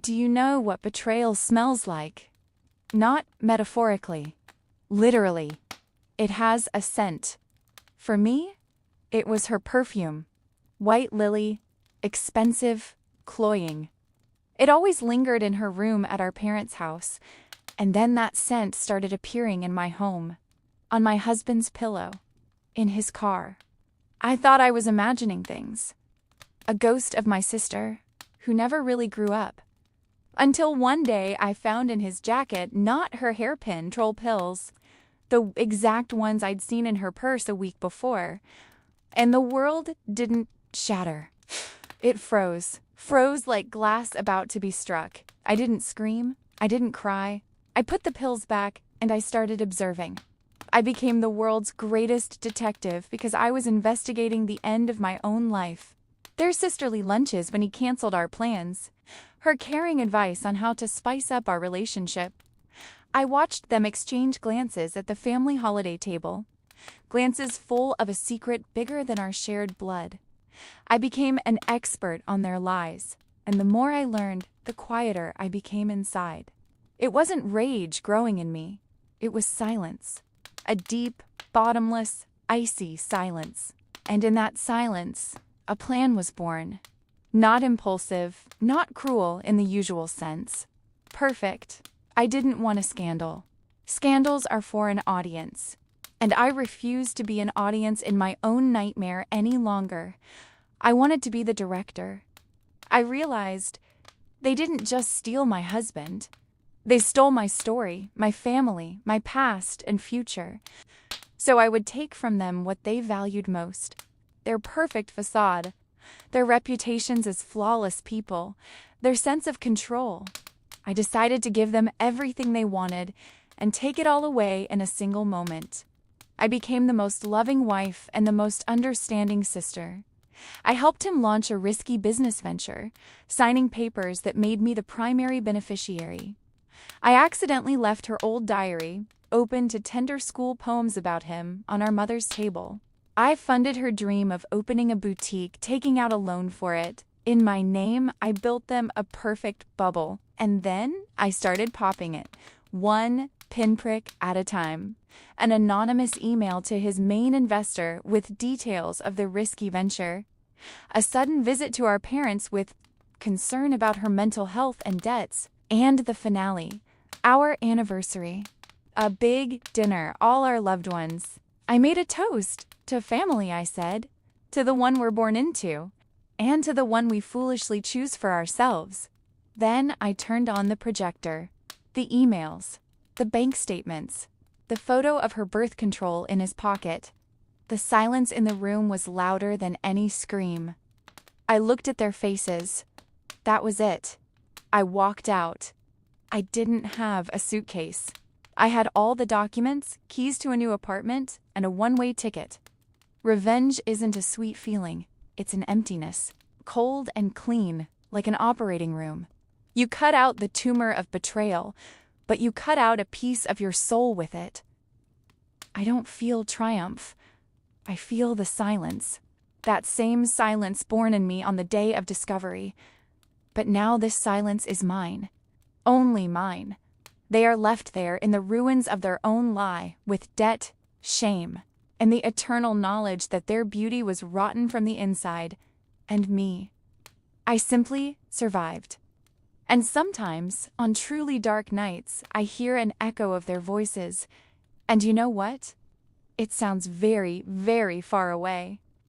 Do you know what betrayal smells like? Not metaphorically, literally. It has a scent. For me, it was her perfume. White lily, expensive, cloying. It always lingered in her room at our parents' house, and then that scent started appearing in my home, on my husband's pillow, in his car. I thought I was imagining things. A ghost of my sister, who never really grew up. Until one day I found in his jacket not her hairpin troll pills, the exact ones I'd seen in her purse a week before. And the world didn't shatter. It froze like glass about to be struck. I didn't scream. I didn't cry. I put the pills back and I started observing. I became the world's greatest detective because I was investigating the end of my own life. Their sisterly lunches when he canceled our plans. Her caring advice on how to spice up our relationship. I watched them exchange glances at the family holiday table. Glances full of a secret bigger than our shared blood. I became an expert on their lies, and the more I learned, the quieter I became inside. It wasn't rage growing in me. It was silence. A deep, bottomless, icy silence. And in that silence, a plan was born. Not impulsive, not cruel in the usual sense. Perfect. I didn't want a scandal. Scandals are for an audience. And I refused to be an audience in my own nightmare any longer. I wanted to be the director. I realized they didn't just steal my husband. They stole my story, my family, my past and future. So I would take from them what they valued most. Their perfect facade. Their reputations as flawless people. Their sense of control. I decided to give them everything they wanted and take it all away in a single moment. I became the most loving wife and the most understanding sister. I helped him launch a risky business venture, signing papers that made me the primary beneficiary. I accidentally left her old diary, open to tender school poems about him, on our mother's table. I funded her dream of opening a boutique, taking out a loan for it. In my name, I built them a perfect bubble, and then I started popping it, one pinprick at a time. An anonymous email to his main investor with details of the risky venture. A sudden visit to our parents with concern about her mental health and debts. And the finale, our anniversary. A big dinner, all our loved ones. I made a toast to family, I said. To the one we're born into. And to the one we foolishly choose for ourselves. Then I turned on the projector. The emails. The bank statements. The photo of her birth control in his pocket. The silence in the room was louder than any scream. I looked at their faces. That was it. I walked out. I didn't have a suitcase. I had all the documents, keys to a new apartment, and a one-way ticket. Revenge isn't a sweet feeling. It's an emptiness. Cold and clean, like an operating room. You cut out the tumor of betrayal, but you cut out a piece of your soul with it. I don't feel triumph. I feel the silence. That same silence born in me on the day of discovery. But now this silence is mine. Only mine. They are left there in the ruins of their own lie, with debt, shame, and the eternal knowledge that their beauty was rotten from the inside, and me. I simply survived. And sometimes, on truly dark nights, I hear an echo of their voices. And you know what? It sounds very, very far away.